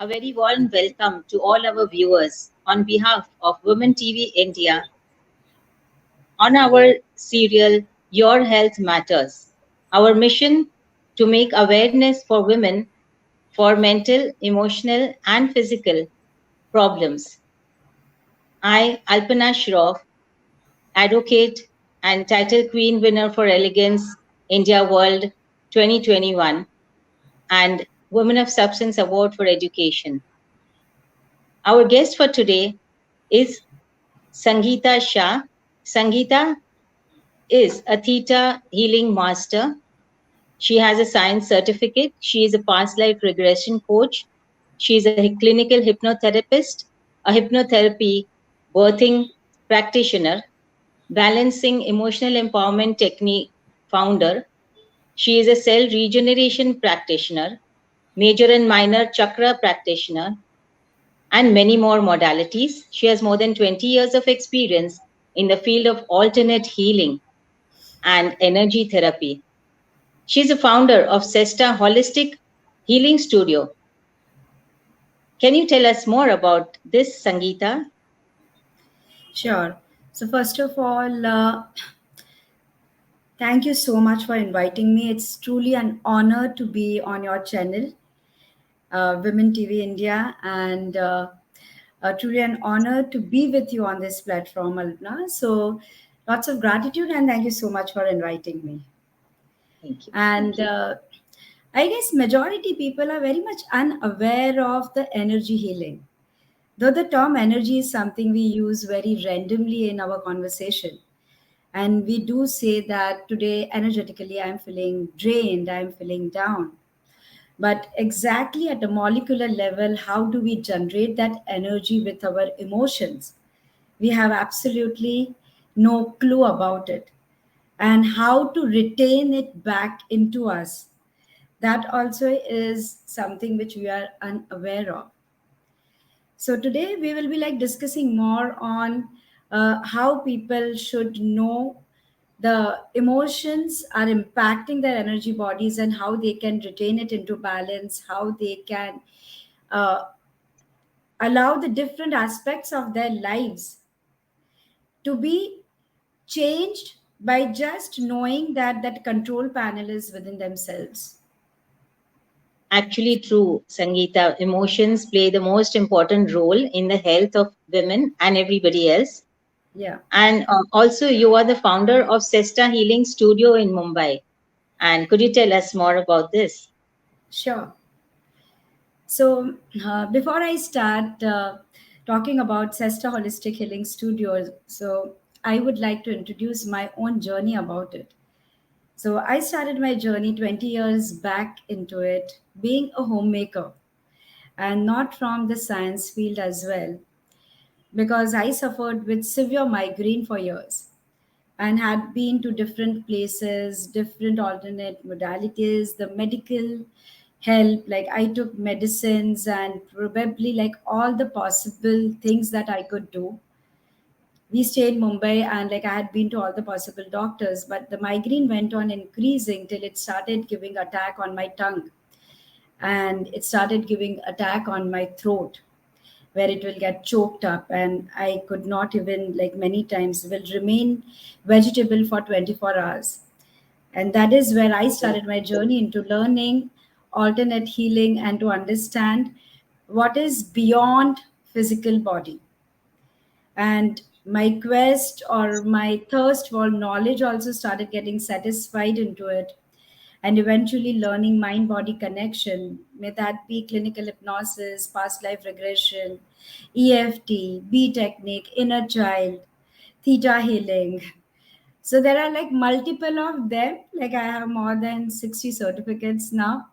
A very warm welcome to all our viewers on behalf of Women TV India on our serial Your Health Matters. Our mission to make awareness for women for mental, emotional, and physical problems. I, Alpana Shroff, advocate and title Queen winner for Elegance India World 2021 and Women of Substance Award for Education. Our guest for today is Sangeeta Shah. Sangeeta is a Theta Healing Master. She has a science certificate. She is a past life regression coach. She is a clinical hypnotherapist, a hypnotherapy birthing practitioner, balancing emotional empowerment technique founder. She is a cell regeneration practitioner, major and minor chakra practitioner, and many more modalities. She has more than 20 years of experience in the field of alternate healing and energy therapy. She's a founder of Cesta Holistic Healing Studio. Can you tell us more about this, Sangeeta? Sure. So first of all, thank you so much for inviting me. It's truly an honor to be on your channel, Women TV India, and truly an honor to be with you on this platform, Alpana. So lots of gratitude and thank you so much for inviting me. Thank you. And I guess majority people are very much unaware of the energy healing. Though the term energy is something we use very randomly in our conversation. And we do say that today, energetically, I'm feeling drained, I'm feeling down. But exactly at a molecular level, how do we generate that energy with our emotions? We have absolutely no clue about it. And how to retain it back into us, that also is something which we are unaware of. So today we will be like discussing more on how people should know the emotions are impacting their energy bodies and how they can retain it into balance, how they can uh, allow the different aspects of their lives to be changed by just knowing that that control panel is within themselves. Actually, true, Sangeeta. Emotions play the most important role in the health of women and everybody else. Yeah, And also, you are the founder of Cesta Healing Studio in Mumbai. And could you tell us more about this? sure. So, before I start talking about Cesta Holistic Healing Studios, so I would like to introduce my own journey about it. So, I started my journey 20 years back into it, being a homemaker and not from the science field as well, because I suffered with severe migraine for years and had been to different places, different alternate modalities, the medical help. Like I took medicines and probably like all the possible things that I could do. We stayed in Mumbai and like I had been to all the possible doctors, but the migraine went on increasing till it started giving attack on my tongue and it started giving attack on my throat where it will get choked up and I could not even like many times will remain vegetable for 24 hours. And that is where I started my journey into learning alternate healing and to understand what is beyond physical body. And my quest or my thirst for knowledge also started getting satisfied into it, and eventually learning mind body connection. May that be clinical hypnosis, past life regression, EFT, B technique, inner child, theta healing. So there are like multiple of them. Like I have more than 60 certificates now.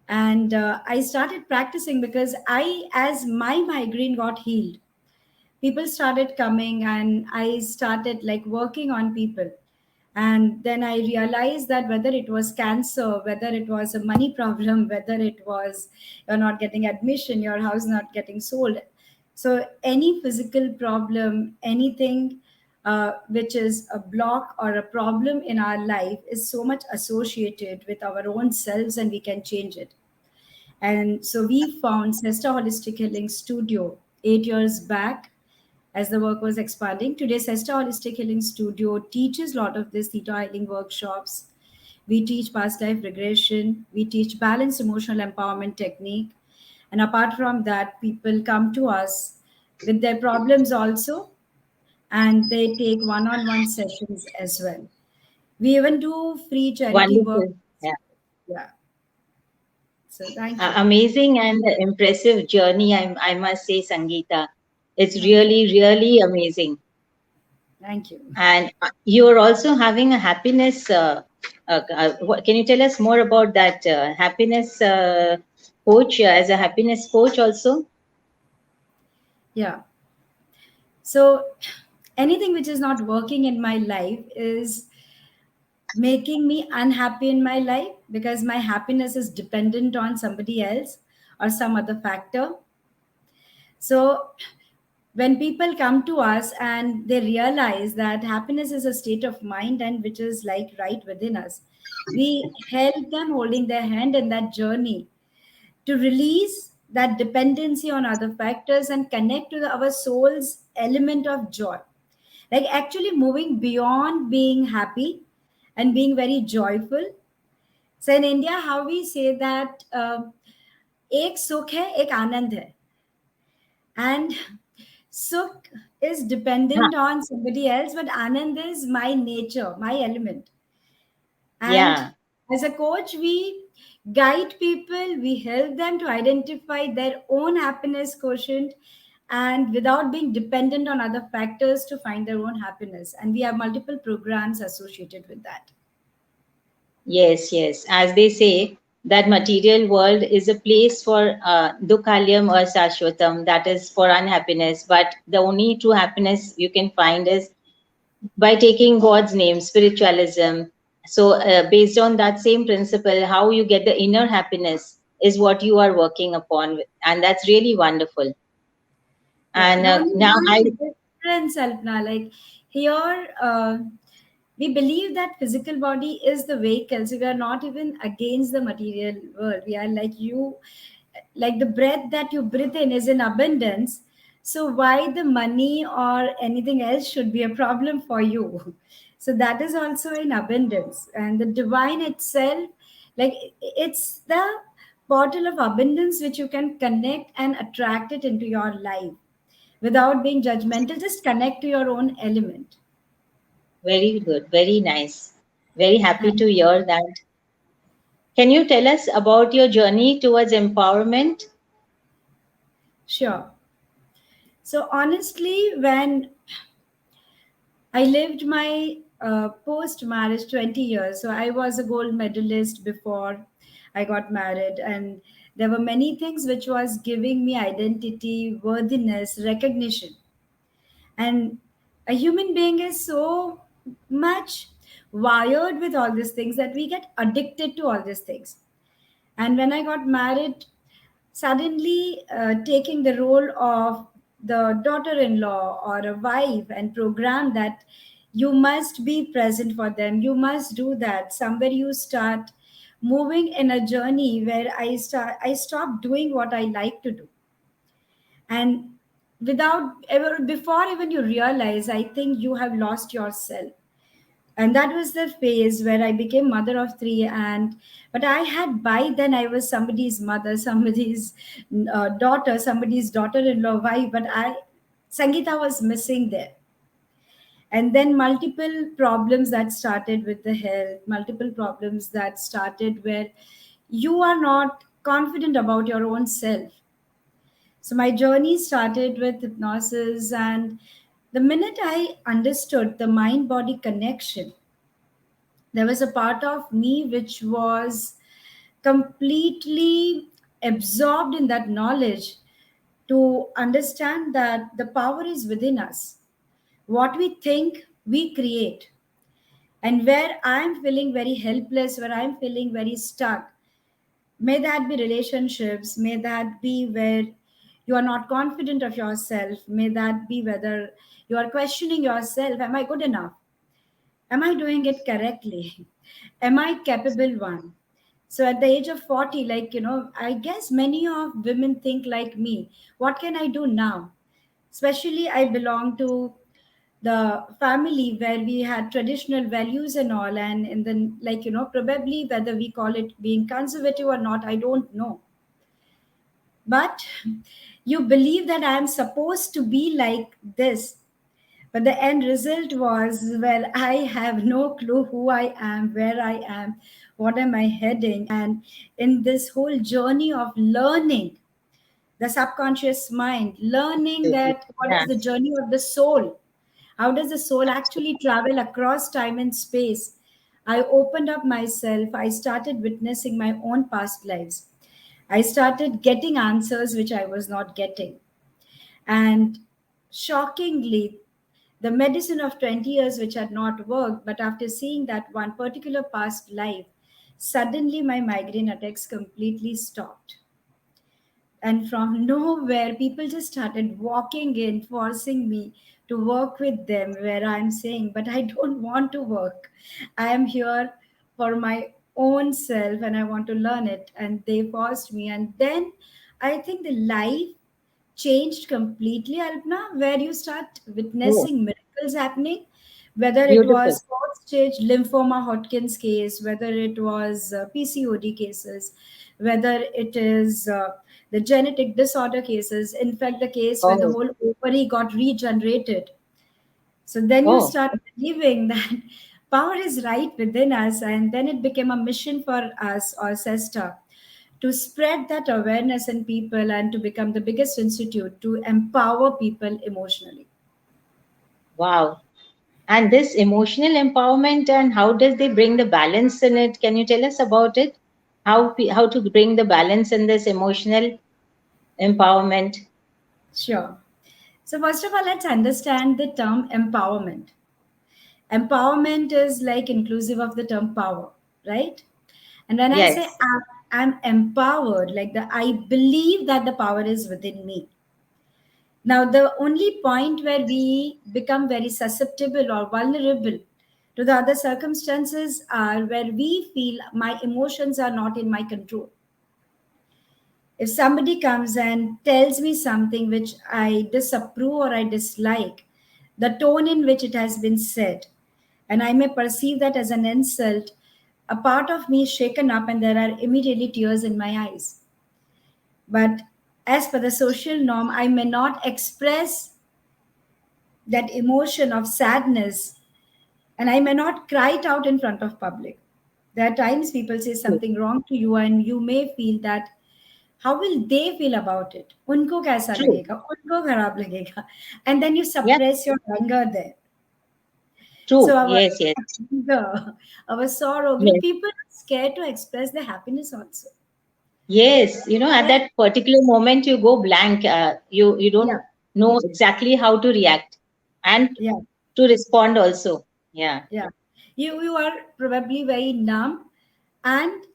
And I started practicing because as my migraine got healed, people started coming and I started like working on people. And then I realized that whether it was cancer, whether it was a money problem, whether it was you're not getting admission, your house not getting sold, so any physical problem, anything which is a block or a problem in our life is so much associated with our own selves and we can change it. And so we found Cesta Holistic Healing Studio 8 years back as the work was expanding. Today, Cesta Holistic Healing Studio teaches a lot of this theta healing workshops. We teach past life regression. We teach balanced emotional empowerment technique. And apart from that, people come to us with their problems also, and they take one-on-one sessions as well. We even do free charity work. Wonderful. Yeah. Yeah. So thank you. Amazing and impressive journey, I must say, Sangeeta. It's Thank you. really, really amazing. Thank you. And you're also having a happiness. Can you tell us more about that happiness coach, as a happiness coach also? Yeah. So anything which is not working in my life is making me unhappy in my life because my happiness is dependent on somebody else or some other factor. So when people come to us and they realize that happiness is a state of mind and which is like right within us, we help them holding their hand in that journey to release that dependency on other factors and connect to our soul's element of joy, like actually moving beyond being happy and being very joyful. So in India, how we say that एक सुख है एक आनंद है, and sukh is Huh. dependent on somebody else, but anand is my nature, my element. And Yeah. as a coach, we guide people, we help them to identify their own happiness quotient and without being dependent on other factors to find their own happiness. And we have multiple programs associated with that. Yes, yes. As they say, that material world is a place for dukhalyam or sashwatam, that is for unhappiness. But the only true happiness you can find is by taking God's name, spiritualism. So, based on that same principle, how you get the inner happiness is what you are working upon, and that's really wonderful. Yeah, And the only now I, one difference, Alpna, like here, we believe that physical body is the vehicle. So we are not even against the material world. We are like you, like the breath that you breathe in is in abundance. So why the money or anything else should be a problem for you? So that is also in abundance. And the divine itself, like it's the bottle of abundance which you can connect and attract it into your life without being judgmental. Just connect to your own element. very good, very nice. Very happy And to hear that. Can you tell us about your journey towards empowerment? sure. So honestly, when I lived my post marriage 20 years, so I was a gold medalist before I got married, and there were many things which was giving me identity, worthiness, recognition. And a human being is so much wired with all these things that we get addicted to all these things. And when I got married, suddenly taking the role of the daughter-in-law or a wife and program that you must be present for them, you must do that, somewhere you start moving in a journey where I stopped doing what I like to do. And without ever, before even you realize, I think you have lost yourself. And that was the phase where I became mother of three. And but I had, by then I was somebody's mother, somebody's daughter, somebody's daughter-in-law, wife, but I Sangeeta was missing there. And then multiple problems that started with the health, multiple problems that started where you are not confident about your own self. So my journey started with hypnosis, and the minute I understood the mind body connection, there was a part of me which was completely absorbed in that knowledge to understand that the power is within us. What we think, we create. And where I'm feeling very helpless, where I'm feeling very stuck, may that be relationships, may that be where you are not confident of yourself, may that be whether you are questioning yourself, am I good enough? Am I doing it correctly? Am I capable one? So at the age of 40, like, I guess many of women think like me, what can I do now? Especially I belong to the family where we had traditional values and all, and then, like, probably whether we call it being conservative or not, I don't know. But you believe that I am supposed to be like this. But the end result was, well, I have no clue who I am, where I am, what am I heading. And in this whole journey of learning the subconscious mind, learning that what is Yeah. the journey of the soul, how does the soul actually travel across time and space, I opened up myself. I started witnessing my own past lives. I started getting answers which I was not getting. And shockingly, the medicine of 20 years, which had not worked, but after seeing that one particular past life, suddenly my migraine attacks completely stopped. And from nowhere, people just started walking in, forcing me to work with them, where I'm saying, but I don't want to work. I am here for my own self and I want to learn it. And they forced me. And then I think the life changed completely, Alpna, where you start Oh, witnessing miracles happening, whether it beautiful. was fourth stage lymphoma Hodgkin's case, whether it was PCOD cases, whether it is the genetic disorder cases, in fact, the case where the Oh, whole ovary got regenerated. So then you oh, start believing that power is right within us, and then it became a mission for us or Cesta to spread that awareness in people and to become the biggest institute to empower people emotionally. wow. And this emotional empowerment, and how does they bring the balance in it? Can you tell us about it? How to bring the balance in this emotional empowerment? Sure. So, first of all, let's understand the term empowerment. Empowerment is like inclusive of the term power, right? And when I say Yes. I'm empowered, like I believe that the power is within me. Now, the only point where we become very susceptible or vulnerable to the other circumstances are where we feel my emotions are not in my control. If somebody comes and tells me something which I disapprove or I dislike, the tone in which it has been said, and I may perceive that as an insult, a part of me is shaken up and there are immediately tears in my eyes. But as per the social norm, I may not express that emotion of sadness and I may not cry it out in front of public. There are times people say True. something wrong to you and you may feel that how will they feel about it? उनको कैसा True. लगेगा? उनको खराब लगेगा. And then you Yeah. suppress your anger there. So True. our Yes. Yes. anger, our sorrow, Yes. people are scared to express their happiness also. Yes. At Yeah, that particular moment, you go blank. You yeah, don't know exactly how to react and yeah, to respond also. Yeah. yeah. You are probably very numb, and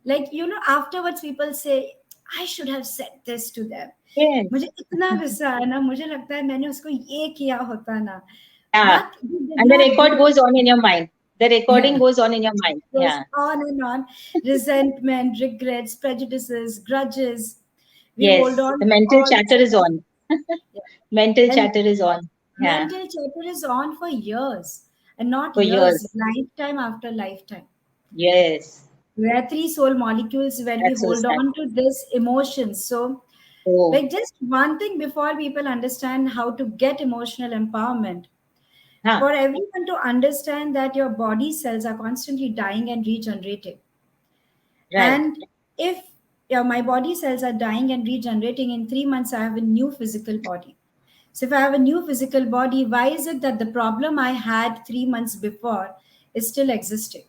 like afterwards people say, I should have said this to them. मुझे Yes. इतना गुस्सा आया ना, मुझे लगता है मैंने उसको ये किया होता ना, Yeah. but you did And the not do record goes on in your mind. The yeah. recording goes on in your mind. Goes Yeah. on and on. Resentment, regrets, prejudices, grudges. We hold Yes. on The to mental all chatter is that. on. Yeah. Mental And chatter is on. Yeah. mental chatter is on for years. And not For years, years. lifetime after lifetime. Yes. There are three soul molecules where we That's so hold sad. on to this emotions. So, Oh. like, just one thing before people understand how to get emotional empowerment, Huh. for everyone to understand that your body cells are constantly dying and regenerating. Right. And if my body cells are dying and regenerating in 3 months, I have a new physical body. So if I have a new physical body, why is it that the problem I had 3 months before is still existing?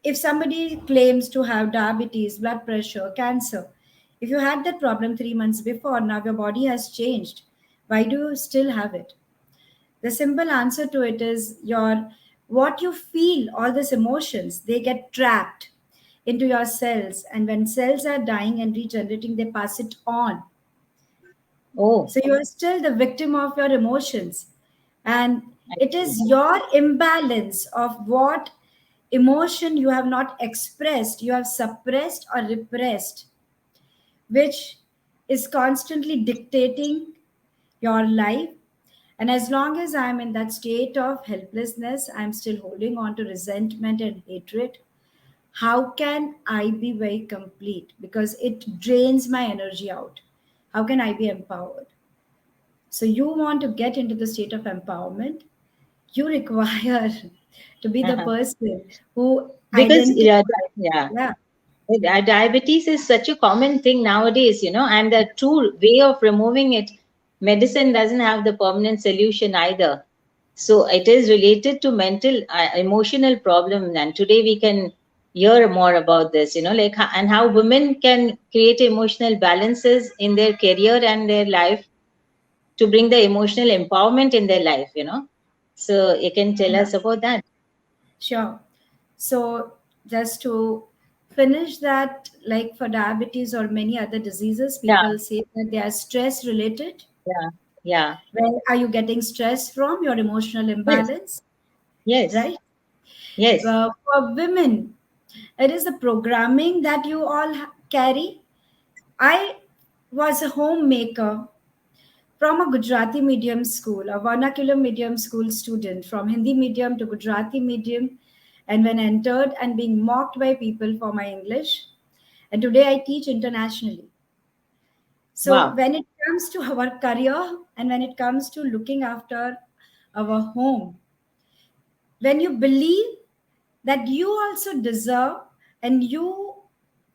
If somebody claims to have diabetes, blood pressure, cancer, if you had that problem 3 months before, now your body has changed. Why do you still have it? The simple answer to it is your what you feel, all these emotions, they get trapped into your cells. And when cells are dying and regenerating, they pass it on. Oh, So you are still the victim of your emotions. And I it see. is your imbalance of what emotion you have not expressed, you have suppressed or repressed, which is constantly dictating your life. And as long as I'm in that state of helplessness, I'm still holding on to resentment and hatred. How can I be very complete? Because it drains my energy out. How can I be empowered? So, you want to get into the state of empowerment, you require to be the person who Because identifies. yeah, Yeah, diabetes is such a common thing nowadays, and the true way of removing it, medicine doesn't have the permanent solution either. So it is related to mental, emotional problem. And today we can hear more about this, like, and how women can create emotional balances in their career and their life to bring the emotional empowerment in their life. So you can tell yeah, us about that. sure. So, just to finish that, like for diabetes or many other diseases, Yeah, people say that they are stress related. yeah, yeah. Where are you getting stress from? Your emotional Yes, imbalance, yes, right? yes. For women, it is the programming that you all carry. I was a homemaker from a Gujarati medium school, a vernacular medium school student, from Hindi medium to Gujarati medium, and when entered and being mocked by people for my English. And today I teach internationally. So Wow, when it comes to our career and when it comes to looking after our home, when you believe that you also deserve and you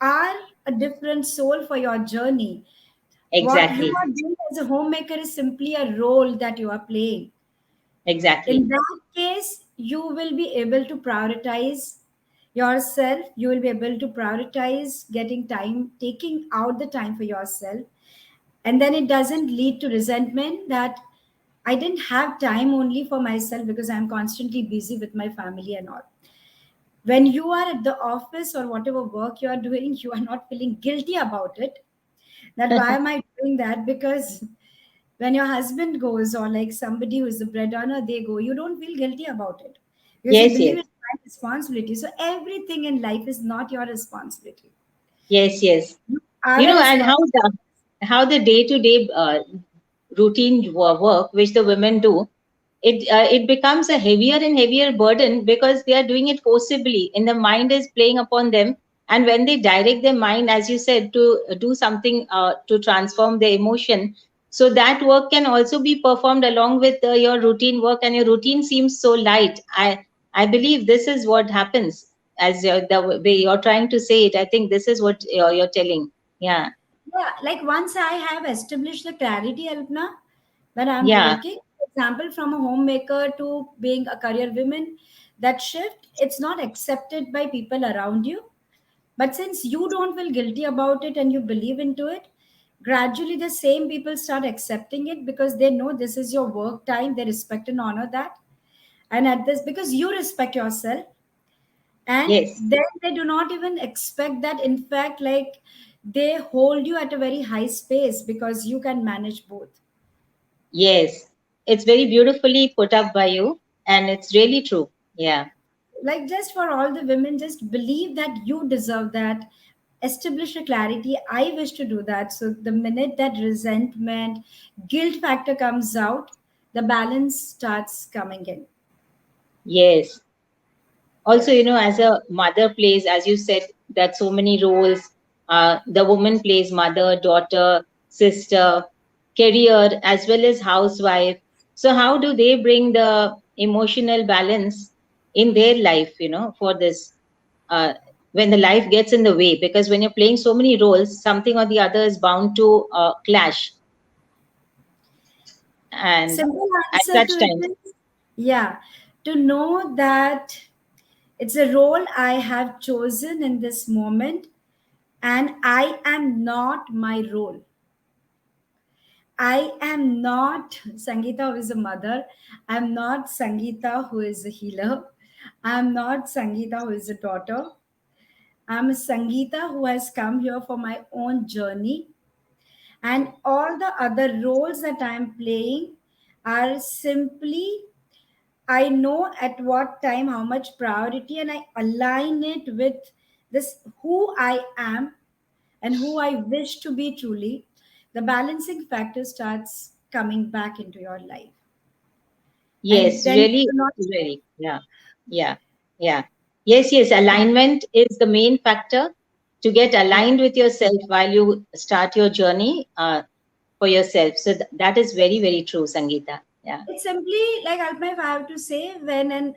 are a different soul for your journey, what you exactly, are doing as a homemaker is simply a role that you are playing. exactly. In that case, you will be able to prioritize yourself. You will be able to prioritize getting time, taking out the time for yourself. And then it doesn't lead to resentment that I didn't have time only for myself because I'm constantly busy with my family and all. When you are at the office or whatever work you are doing, you are not feeling guilty about it. That why am I doing that? Because when your husband goes or like somebody who is the breadwinner, they go, you don't feel guilty about it because you Yes, believe yes, it's my responsibility. So everything in life is not your responsibility. yes, yes. You are the And responsibility. how the day-to-day routine work which the women do, it becomes a heavier and heavier burden because they are doing it forcibly, and the mind is playing upon them. And when they direct their mind, as you said, to do something to transform their emotion, so that work can also be performed along with your routine work, and your routine seems so light. I believe this is what happens, as the way you're trying to say it. I think this is what you're telling. Yeah, Yeah, like once I have established the clarity, Alpna, when I'm yeah. working, for example, from a homemaker to being a career woman, that shift, it's not accepted by people around you. But since you don't feel guilty about it and you believe into it, gradually the same people start accepting it because they know this is your work time, they respect and honor that. And at this, because you respect yourself, and Yes, then they do not even expect that. In fact, like they hold you at a very high space because you can manage both. yes. It's very beautifully put up by you, and it's really true. Yeah. Like just for all the women, just believe that you deserve that. Establish a clarity. I wish to do that. So the minute that resentment, guilt factor comes out, the balance starts coming in. Yes. Also, as a mother plays, as you said, that so many roles. The woman plays mother, daughter, sister, career, as well as housewife. So how do they bring the emotional balance in their life, for this, uh, when the life gets in the way? Because when you're playing so many roles, something or the other is bound to clash. And Simple at answer to such it times, is, yeah, to know that it's a role I have chosen in this moment and I am not my role. I am not Sangeeta who is a mother. I'm not Sangeeta who is a healer. I'm not Sangeeta who is a daughter. I'm a Sangeeta who has come here for my own journey. And all the other roles that I'm playing are simply I know at what time how much priority, and I align it with this who I am and who I wish to be truly. The balancing factor starts coming back into your life. And Yes, then really, you're not, really. Yeah, yeah, yeah. Yes, yes. Alignment is the main factor to get yeah. aligned with yourself while you start your journey for yourself. So that is very, very true, Sangeeta. Yeah. It's simply like, Alpna, if I have to say, when an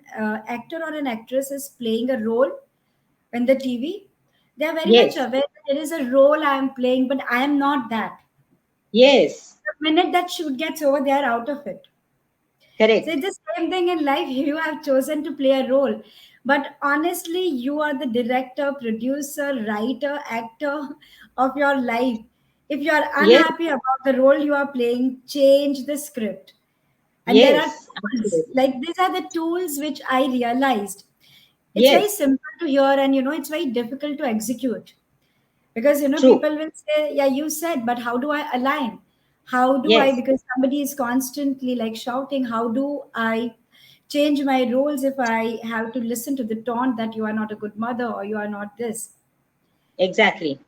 actor or an actress is playing a role in the TV, they are very much Yes, aware that there is a role I am playing, but I am not that. yes, The minute that shoot gets over, they are out of it. So correct. it's the same thing in life. You have chosen to play a role, but honestly, you are the director, producer, writer, actor of your life. If you are Yes, unhappy about the role you are playing, change the script. And there are yes, tools, absolutely. like these are the tools which I realized. It's very Yes, simple to hear, and it's very difficult to execute, because true. people will say, yeah, you said, but how do I align? How do I, Yes, because somebody is constantly like shouting, how do I change my roles if I have to listen to the taunt that you are not a good mother or you are not this? exactly.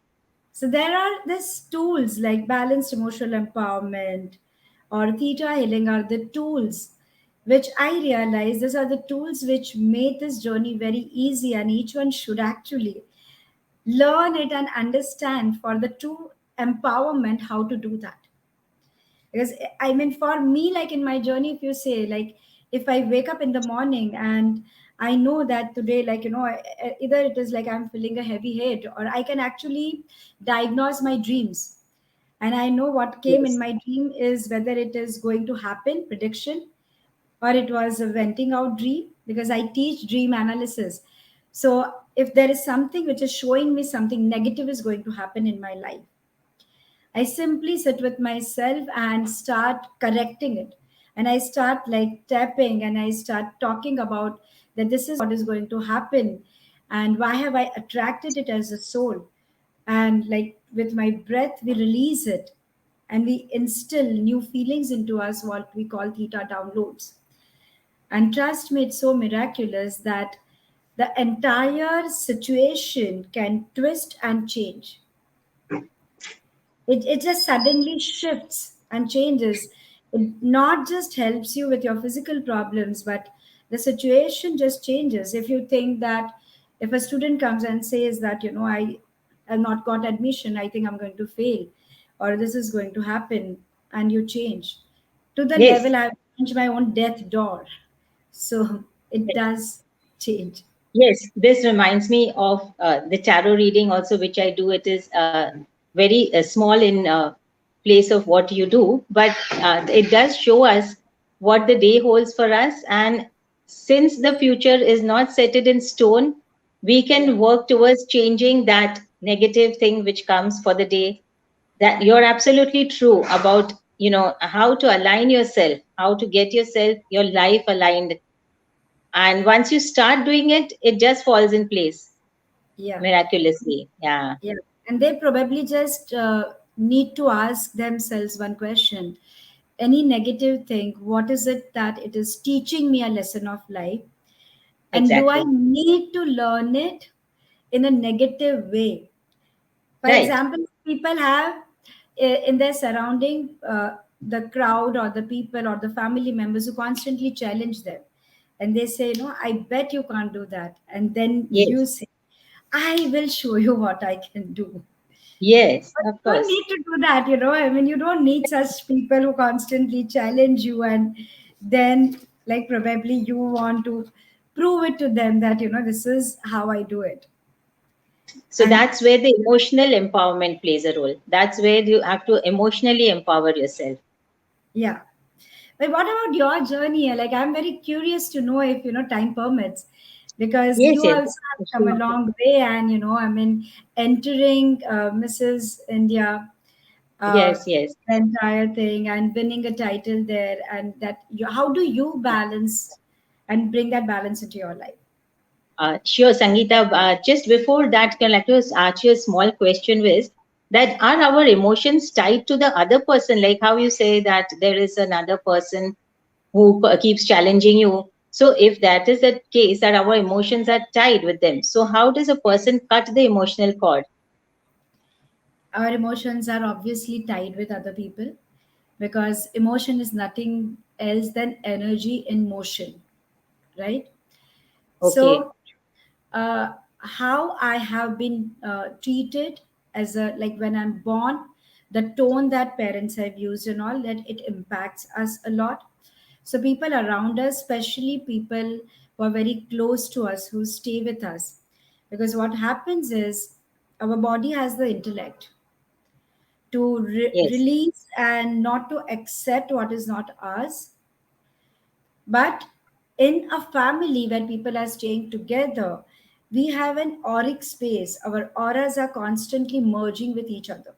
So there are these tools like balanced emotional empowerment or theta healing are the tools which I realize these are the tools which made this journey very easy, and each one should actually learn it and understand for the true empowerment how to do that. Because I mean, for me, like in my journey, if you say, like, if I wake up in the morning and I know that today, like, either it is like I'm feeling a heavy head, or I can actually diagnose my dreams, and I know what came in Yes, my dream is whether it is going to happen, prediction, or it was a venting out dream, because I teach dream analysis. So if there is something which is showing me something negative is going to happen in my life, I simply sit with myself and start correcting it. And I start like tapping and I start talking about that this is what is going to happen, and why have I attracted it as a soul. And like with my breath, we release it and we instill new feelings into us, what we call theta downloads. And trust me, it's so miraculous that the entire situation can twist and change. It just suddenly shifts and changes. It not just helps you with your physical problems, but the situation just changes. If you think that, if a student comes and says that, I have not got admission, I think I'm going to fail, or this is going to happen, and you change to the yes. level I've changed my own death door. So it does change. Yes, this reminds me of the tarot reading also, which I do. It is very small in place of what you do, but it does show us what the day holds for us. And since the future is not set it in stone, we Yeah. can work towards changing that negative thing which comes for the day. That you're absolutely true about, how to align yourself, how to get yourself, your life aligned, and once you start doing it, it just falls in place Yeah. miraculously. Yeah, Yeah, and they probably just need to ask themselves one question: any negative thing, what is it that it is teaching me a lesson of life? And do I exactly. need to learn it in a negative way? For Right. example, people have in their surrounding the crowd or the people or the family members who constantly challenge them. And they say, no, I bet you can't do that. And then you Yes. say, I will show you what I can do. Yes, But of you don't course. need to do that. I mean, you don't need such people who constantly challenge you, and then, like, probably you want to prove it to them that, this is how I do it. So And that's where the emotional empowerment plays a role. That's where you have to emotionally empower yourself. yeah. But what about your journey? Like, I'm very curious to know if, time permits, because Yes, you yes. also have come a Sure. long way. And, I mean, entering Mrs. India, uh, Yes, yes. the entire thing, and winning a title there, and that how do you balance and bring that balance into your life? Sure, Sangeeta. Just before that, can I like to ask you a small question, with that are our emotions tied to the other person? Like how you say that there is another person who keeps challenging you. So if that is the case, that our emotions are tied with them, so how does a person cut the emotional cord? Our emotions are obviously tied with other people, because emotion is nothing else than energy in motion, right? Okay. So how I have been treated as a, like when I'm born, the tone that parents have used and all that, it impacts us a lot. So people around us, especially people who are very close to us, who stay with us, because what happens is our body has the intellect to Yes. release and not to accept what is not ours. But in a family where people are staying together, we have an auric space. Our auras are constantly merging with each other.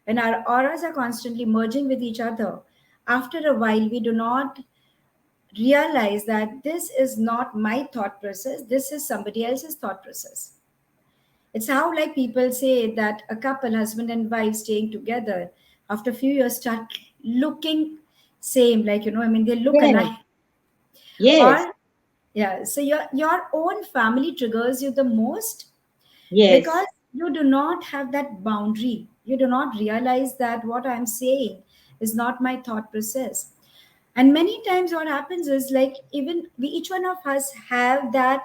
When our auras are constantly merging with each other, after a while, we do not realize that this is not my thought process, this is somebody else's thought process. It's how, like, people say that a couple, husband and wife, staying together, after a few years start looking same, like, I mean, they look Yes. alike. Yes. Or yeah, so your own family triggers you the most, Yes. because you do not have that boundary. You do not realize that what I'm saying is not my thought process. And many times what happens is, like, even we, each one of us have that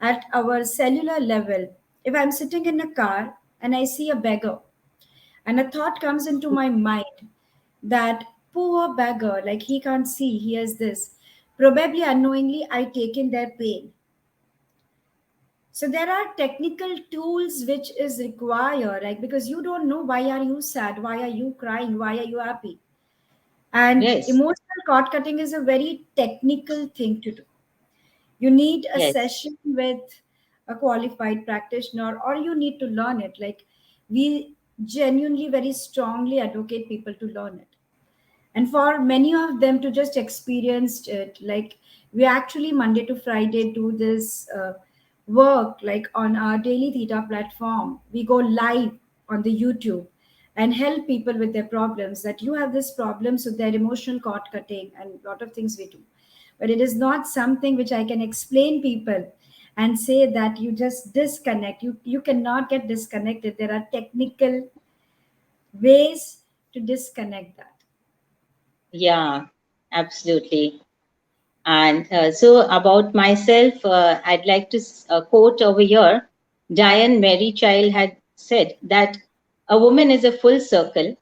at our cellular level. If I'm sitting in a car and I see a beggar, and a thought comes into my mind that poor beggar, like he can't see, he has this. Probably unknowingly, I take in their pain. So there are technical tools which is required, like, because you don't know why are you sad, why are you crying, why are you happy. And Yes. emotional cord cutting is a very technical thing to do. You need a Yes. session with a qualified practitioner, or you need to learn it. Like, we genuinely very strongly advocate people to learn it, and for many of them to just experience it. Like, we actually Monday to Friday do this work, like on our daily theta platform. We go live on the YouTube and help people with their problems, that you have this problem, so their emotional cord cutting and lot of things we do. But it is not something which I can explain people and say that you just disconnect. You cannot get disconnected. There are technical ways to disconnect that. Yeah, absolutely. And so about myself, I'd like to quote over here. Diane Mary Child had said that a woman is a full circle.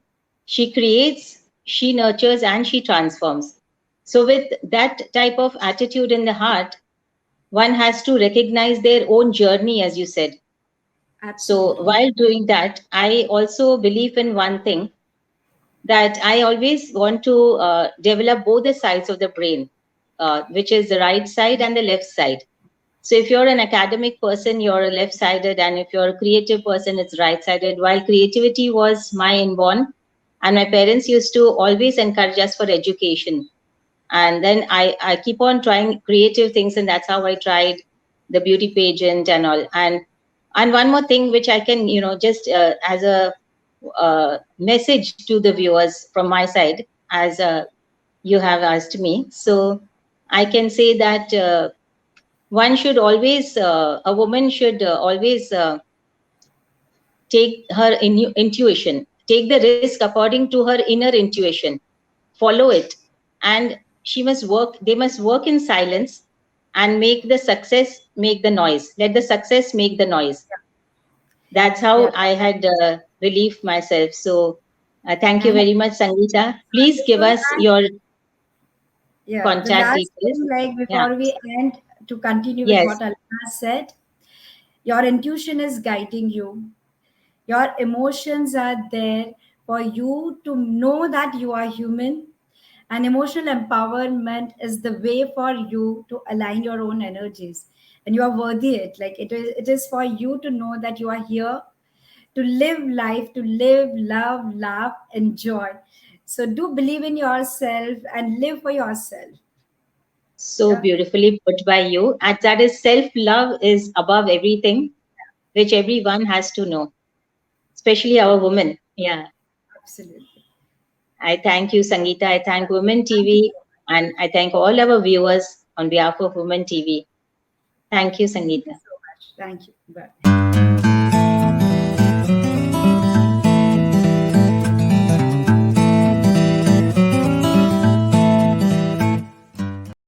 She creates, she nurtures, and she transforms. So, with that type of attitude in the heart, one has to recognize their own journey, as you said. So, Absolutely. while doing that, I also believe in one thing, that I always want to develop both the sides of the brain, which is the right side and the left side. So if you're an academic person, you're left sided, and if you're a creative person, it's right sided. While creativity was my inborn, and my parents used to always encourage us for education, and then I keep on trying creative things, and that's how I tried the beauty pageant and all. And one more thing which I can, just as a message to the viewers from my side, as you have asked me. So I can say that one should always, a woman should always take her intuition, take the risk according to her inner intuition, follow it, and they must work in silence and make the success make the noise. Let the success make the noise. That's Yeah. how I had relieved myself. So, thank you And very much, Sangeeta. Please give and us your yeah, the contact last details. thing, like Yeah. before we end, to continue with Yes. what Alana said, your intuition is guiding you. Your emotions are there for you to know that you are human, and emotional empowerment is the way for you to align your own energies, and you are worthy it. Like, it is for you to know that you are here to live life, to live, love, laugh, enjoy. So do believe in yourself and live for yourself. So Yeah, beautifully put by you. And that is, self love is above everything, which everyone has to know, especially our women. Yeah. absolutely. I thank you, Sangeeta. I thank Women Thank you TV, so much. and I thank all our viewers on behalf of Women TV. Thank you, Thank you Sangeeta. so much. Thank you. Bye.